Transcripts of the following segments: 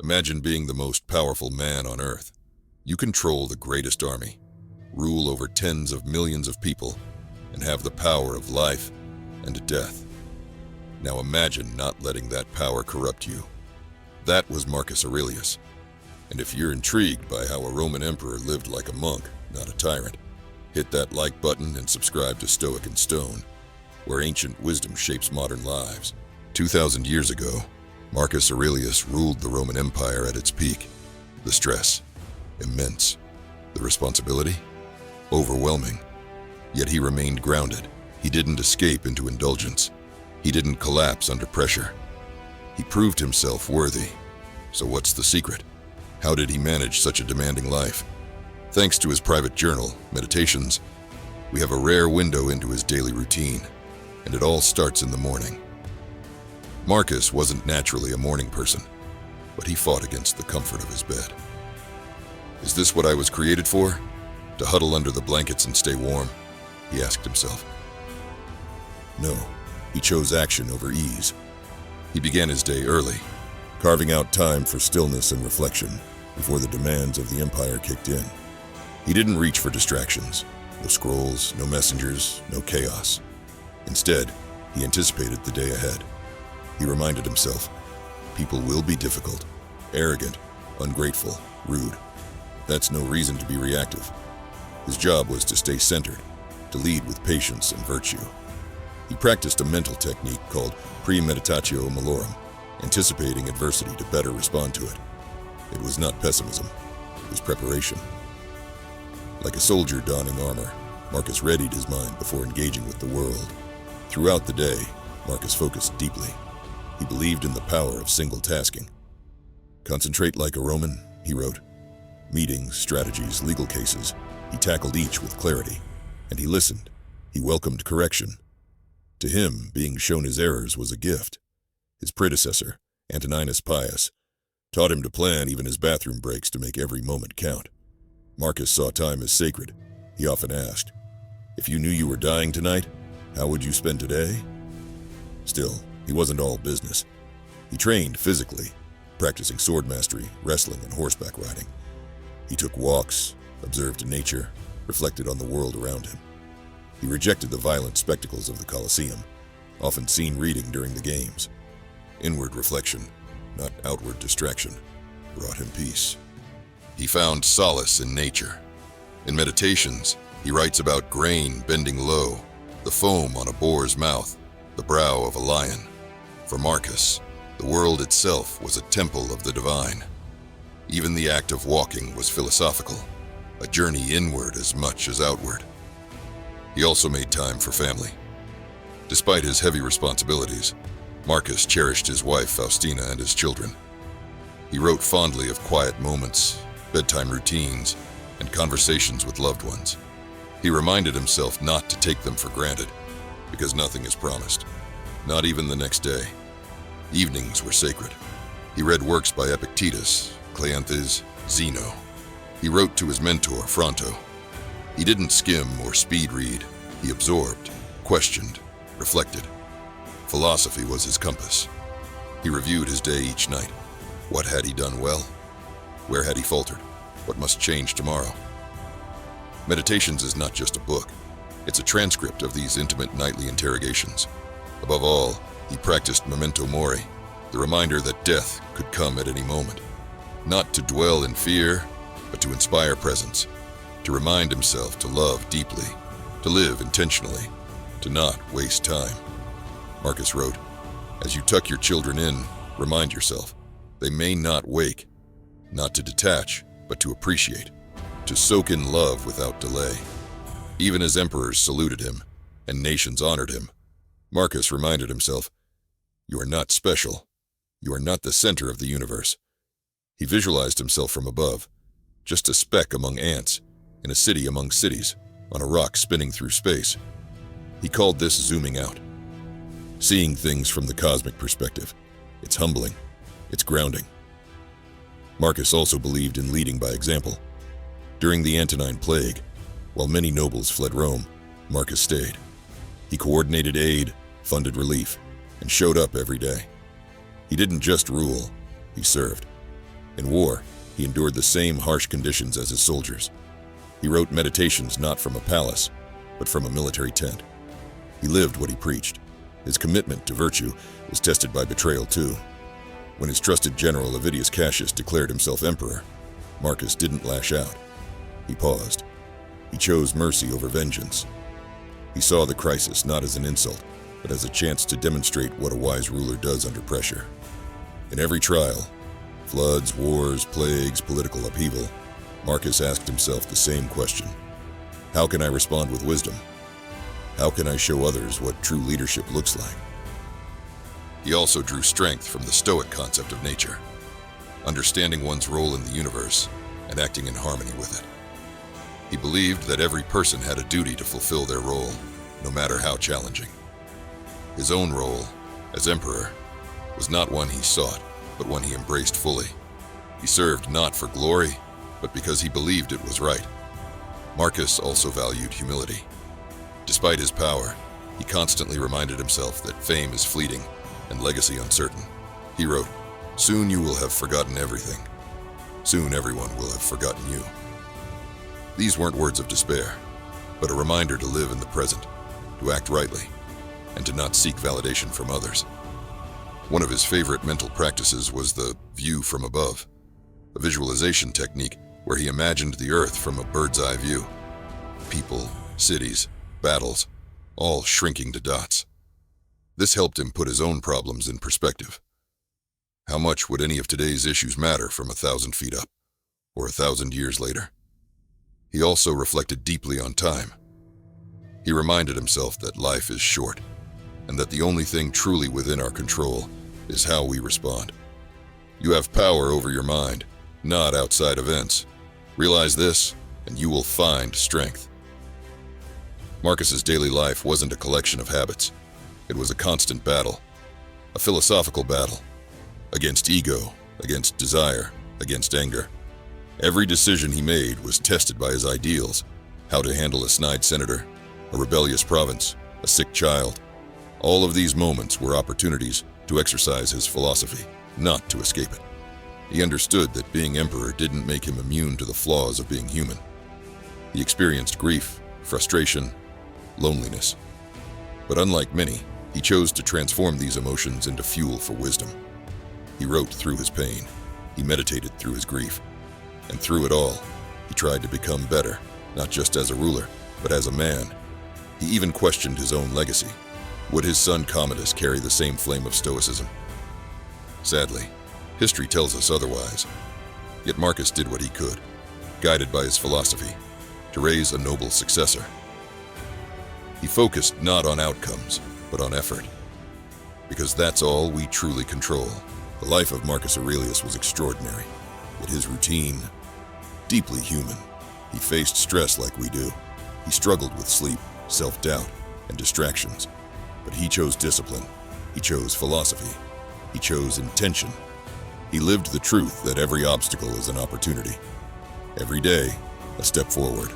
Imagine being the most powerful man on Earth. You control the greatest army, rule over tens of millions of people, and have the power of life and death. Now imagine not letting that power corrupt you. That was Marcus Aurelius. And if you're intrigued by how a Roman emperor lived like a monk, not a tyrant, hit that like button and subscribe to Stoic and Stone, where ancient wisdom shapes modern lives. 2,000 years ago, Marcus Aurelius ruled the Roman Empire at its peak. The stress, immense. The responsibility, overwhelming. Yet he remained grounded. He didn't escape into indulgence. He didn't collapse under pressure. He proved himself worthy. So what's the secret? How did he manage such a demanding life? Thanks to his private journal, Meditations, we have a rare window into his daily routine, and it all starts in the morning. Marcus wasn't naturally a morning person, but he fought against the comfort of his bed. Is this what I was created for? To huddle under the blankets and stay warm? He asked himself. No, he chose action over ease. He began his day early, carving out time for stillness and reflection before the demands of the empire kicked in. He didn't reach for distractions, no scrolls, no messengers, no chaos. Instead, he anticipated the day ahead. He reminded himself, people will be difficult, arrogant, ungrateful, rude. That's no reason to be reactive. His job was to stay centered, to lead with patience and virtue. He practiced a mental technique called premeditatio malorum, anticipating adversity to better respond to it. It was not pessimism, it was preparation. Like a soldier donning armor, Marcus readied his mind before engaging with the world. Throughout the day, Marcus focused deeply. He believed in the power of single tasking. Concentrate like a Roman, he wrote. Meetings, strategies, legal cases, he tackled each with clarity. And he listened. He welcomed correction. To him, being shown his errors was a gift. His predecessor, Antoninus Pius, taught him to plan even his bathroom breaks to make every moment count. Marcus saw time as sacred. He often asked, if you knew you were dying tonight, how would you spend today? Still, he wasn't all business. He trained physically, practicing sword mastery, wrestling, and horseback riding. He took walks, observed nature, reflected on the world around him. He rejected the violent spectacles of the Colosseum, often seen reading during the games. Inward reflection, not outward distraction, brought him peace. He found solace in nature. In Meditations, he writes about grain bending low, the foam on a boar's mouth, the brow of a lion. For Marcus, the world itself was a temple of the divine. Even the act of walking was philosophical, a journey inward as much as outward. He also made time for family. Despite his heavy responsibilities, Marcus cherished his wife Faustina and his children. He wrote fondly of quiet moments, bedtime routines, and conversations with loved ones. He reminded himself not to take them for granted, because nothing is promised, not even the next day. Evenings were sacred. He read works by Epictetus, Cleanthes, Zeno. He wrote to his mentor, Fronto. He didn't skim or speed read. He absorbed, questioned, reflected. Philosophy was his compass. He reviewed his day each night. What had he done well? Where had he faltered? What must change tomorrow? Meditations is not just a book. It's a transcript of these intimate nightly interrogations. Above all, he practiced memento mori, the reminder that death could come at any moment. Not to dwell in fear, but to inspire presence, to remind himself to love deeply, to live intentionally, to not waste time. Marcus wrote, as you tuck your children in, remind yourself, they may not wake, not to detach, but to appreciate, to soak in love without delay. Even as emperors saluted him, and nations honored him, Marcus reminded himself, you are not special. You are not the center of the universe. He visualized himself from above, just a speck among ants, in a city among cities, on a rock spinning through space. He called this zooming out. Seeing things from the cosmic perspective. It's humbling. It's grounding. Marcus also believed in leading by example. During the Antonine Plague, while many nobles fled Rome, Marcus stayed. He coordinated aid, funded relief, and showed up every day. He didn't just rule, he served. In war, he endured the same harsh conditions as his soldiers. He wrote meditations not from a palace, but from a military tent. He lived what he preached. His commitment to virtue was tested by betrayal too. When his trusted general Avidius Cassius declared himself emperor, Marcus didn't lash out. He paused. He chose mercy over vengeance. He saw the crisis not as an insult, but as a chance to demonstrate what a wise ruler does under pressure. In every trial, floods, wars, plagues, political upheaval, Marcus asked himself the same question. How can I respond with wisdom? How can I show others what true leadership looks like? He also drew strength from the Stoic concept of nature, understanding one's role in the universe and acting in harmony with it. He believed that every person had a duty to fulfill their role, no matter how challenging. His own role, as emperor, was not one he sought, but one he embraced fully. He served not for glory, but because he believed it was right. Marcus also valued humility. Despite his power, he constantly reminded himself that fame is fleeting and legacy uncertain. He wrote, "Soon you will have forgotten everything. Soon everyone will have forgotten you." These weren't words of despair, but a reminder to live in the present, to act rightly, and to not seek validation from others. One of his favorite mental practices was the view from above, a visualization technique where he imagined the earth from a bird's eye view. People, cities, battles, all shrinking to dots. This helped him put his own problems in perspective. How much would any of today's issues matter from 1,000 feet up, or 1,000 years later? He also reflected deeply on time. He reminded himself that life is short, and that the only thing truly within our control is how we respond. You have power over your mind, not outside events. Realize this, and you will find strength. Marcus's daily life wasn't a collection of habits. It was a constant battle, a philosophical battle, against ego, against desire, against anger. Every decision he made was tested by his ideals: how to handle a snide senator, a rebellious province, a sick child. All of these moments were opportunities to exercise his philosophy, not to escape it. He understood that being emperor didn't make him immune to the flaws of being human. He experienced grief, frustration, loneliness. But unlike many, he chose to transform these emotions into fuel for wisdom. He wrote through his pain. He meditated through his grief. And through it all, he tried to become better, not just as a ruler, but as a man. He even questioned his own legacy. Would his son Commodus carry the same flame of Stoicism? Sadly, history tells us otherwise. Yet Marcus did what he could, guided by his philosophy, to raise a noble successor. He focused not on outcomes, but on effort. Because that's all we truly control. The life of Marcus Aurelius was extraordinary, yet his routine, deeply human. He faced stress like we do. He struggled with sleep, self-doubt, and distractions. But he chose discipline. He chose philosophy. He chose intention. He lived the truth that every obstacle is an opportunity. Every day, a step forward.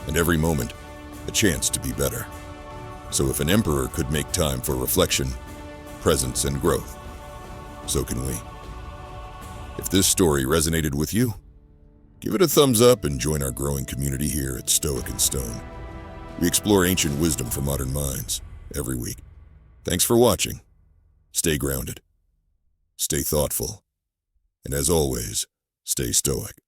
And every moment, a chance to be better. So if an emperor could make time for reflection, presence, and growth, so can we. If this story resonated with you, give it a thumbs up and join our growing community here at Stoic and Stone. We explore ancient wisdom for modern minds every week. Thanks for watching. Stay grounded, stay thoughtful, and as always, stay stoic.